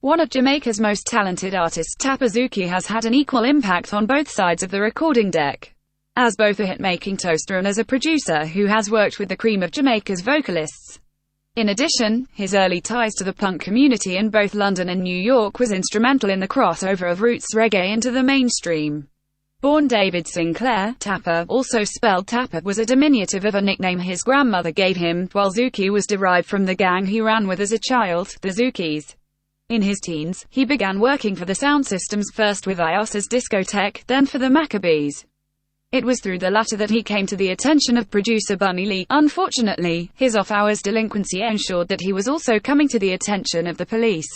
One of Jamaica's most talented artists, Tappa Zukie has had an equal impact on both sides of the recording deck. As both a hit-making toaster and as a producer who has worked with the cream of Jamaica's vocalists. In addition, his early ties to the punk community in both London and New York was instrumental in the crossover of roots reggae into the mainstream. Born David Sinclair, Tappa, also spelled Tappa, was a diminutive of a nickname his grandmother gave him, while Zukie was derived from the gang he ran with as a child, the Zukies. In his teens, he began working for the sound systems, first with I-Oses Discotech, then for the Maccabees. It was through the latter that he came to the attention of producer Bunny Lee. Unfortunately, his off-hours delinquency ensured that he was also coming to the attention of the police.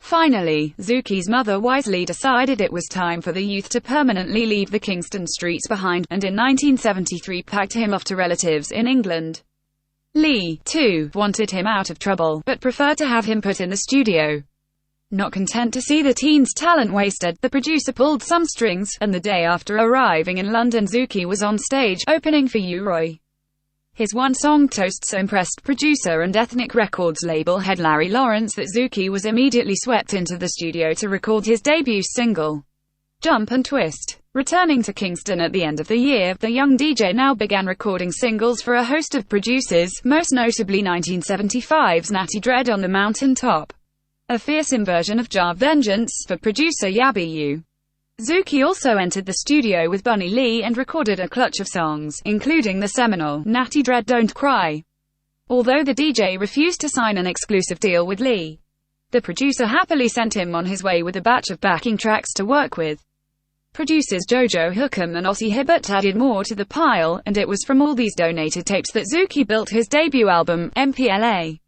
Finally, Zukie's mother wisely decided it was time for the youth to permanently leave the Kingston streets behind, and in 1973 packed him off to relatives in England. Lee, too, wanted him out of trouble, but preferred to have him put in the studio. Not content to see the teen's talent wasted, the producer pulled some strings, and the day after arriving in London, Zukie was on stage, opening for U-Roy. His one-song Toast so impressed producer and Ethnic Records label head Larry Lawrence that Zukie was immediately swept into the studio to record his debut single, Jump and Twist. Returning to Kingston at the end of the year, the young DJ now began recording singles for a host of producers, most notably 1975's Natty Dread on the Mountain Top, a fearsome version of Jar Vengeance, for producer Yabby U. Zukie also entered the studio with Bunny Lee and recorded a clutch of songs, including the seminal Natty Dread Don't Cry. Although the DJ refused to sign an exclusive deal with Lee, the producer happily sent him on his way with a batch of backing tracks to work with. Producers Jojo Hookham and Ossie Hibbert added more to the pile, and it was from all these donated tapes that Zukie built his debut album, MPLA.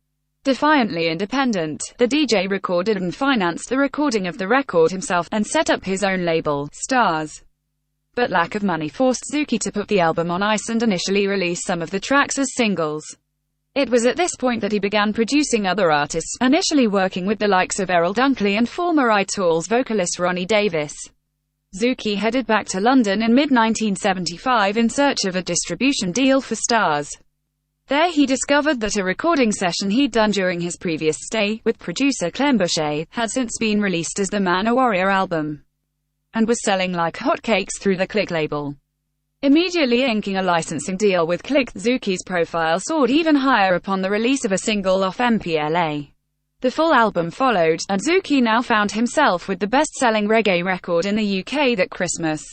Defiantly independent, the DJ recorded and financed the recording of the record himself, and set up his own label, Stars. But lack of money forced Zukie to put the album on ice and initially release some of the tracks as singles. It was at this point that he began producing other artists, initially working with the likes of Errol Dunkley and former I-Oses vocalist Ronnie Davis. Zukie headed back to London in mid-1975 in search of a distribution deal for Stars. There he discovered that a recording session he'd done during his previous stay, with producer Clem Boucher, had since been released as the Man a Warrior album, and was selling like hotcakes through the Click label. Immediately inking a licensing deal with Click, Zukie's profile soared even higher upon the release of a single off MPLA. The full album followed, and Zukie now found himself with the best-selling reggae record in the UK that Christmas.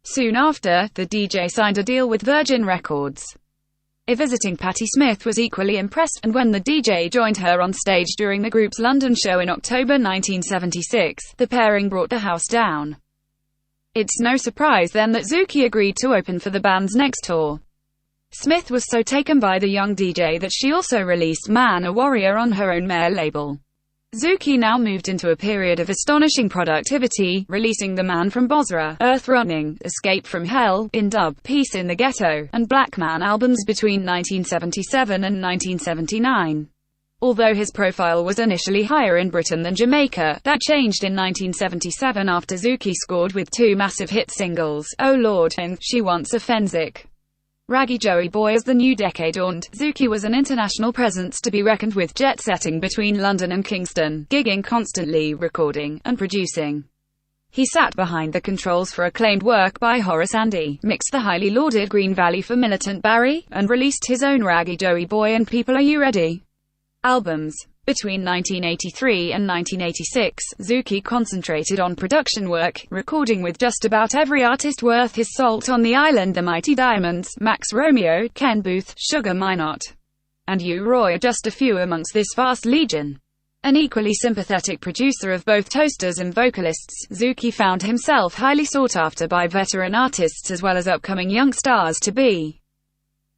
Soon after, the DJ signed a deal with Virgin Records. A visiting Patti Smith was equally impressed, and when the DJ joined her on stage during the group's London show in October 1976, the pairing brought the house down. It's no surprise then that Zukie agreed to open for the band's next tour. Smith was so taken by the young DJ that she also released Man a Warrior on her own Mare label. Zukie now moved into a period of astonishing productivity, releasing The Man from Bosra, Earth Running, Escape from Hell, In Dub, Peace in the Ghetto, and Black Man albums between 1977 and 1979. Although his profile was initially higher in Britain than Jamaica, that changed in 1977 after Zukie scored with two massive hit singles, Oh Lord and She Wants a Fenzik. Raggy Joey Boy. As the new decade dawned, Zukie was an international presence to be reckoned with, jet-setting between London and Kingston, gigging constantly, recording, and producing. He sat behind the controls for acclaimed work by Horace Andy, mixed the highly lauded Green Valley for Militant Barry, and released his own Raggy Joey Boy and People Are You Ready albums. Between 1983 and 1986, Zukie concentrated on production work, recording with just about every artist worth his salt on the island: the Mighty Diamonds, Max Romeo, Ken Booth, Sugar Minott, and U-Roy are just a few amongst this vast legion. An equally sympathetic producer of both toasters and vocalists, Zukie found himself highly sought after by veteran artists as well as upcoming young stars to be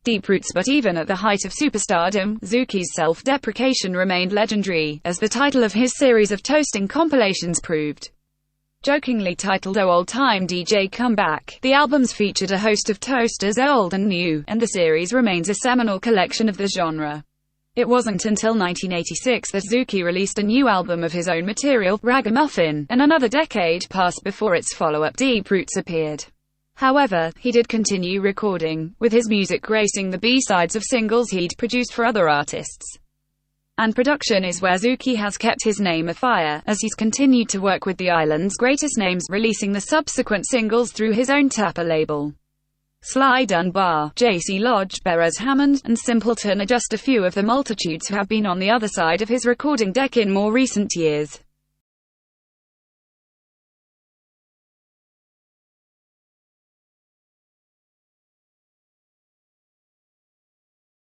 deep roots. But even at the height of superstardom, Zukie's self-deprecation remained legendary, as the title of his series of toasting compilations proved. Jokingly titled Oh Old Time DJ Come Back, the albums featured a host of toasters old and new, and the series remains a seminal collection of the genre. It wasn't until 1986 that Zukie released a new album of his own material, Ragamuffin, and another decade passed before its follow-up Deep Roots appeared. However, he did continue recording, with his music gracing the B-sides of singles he'd produced for other artists. and production is where Zukie has kept his name afire, as he's continued to work with the island's greatest names, releasing the subsequent singles through his own Tappa label. Sly Dunbar, JC Lodge, Beres Hammond, and Simpleton are just a few of the multitudes who have been on the other side of his recording deck in more recent years.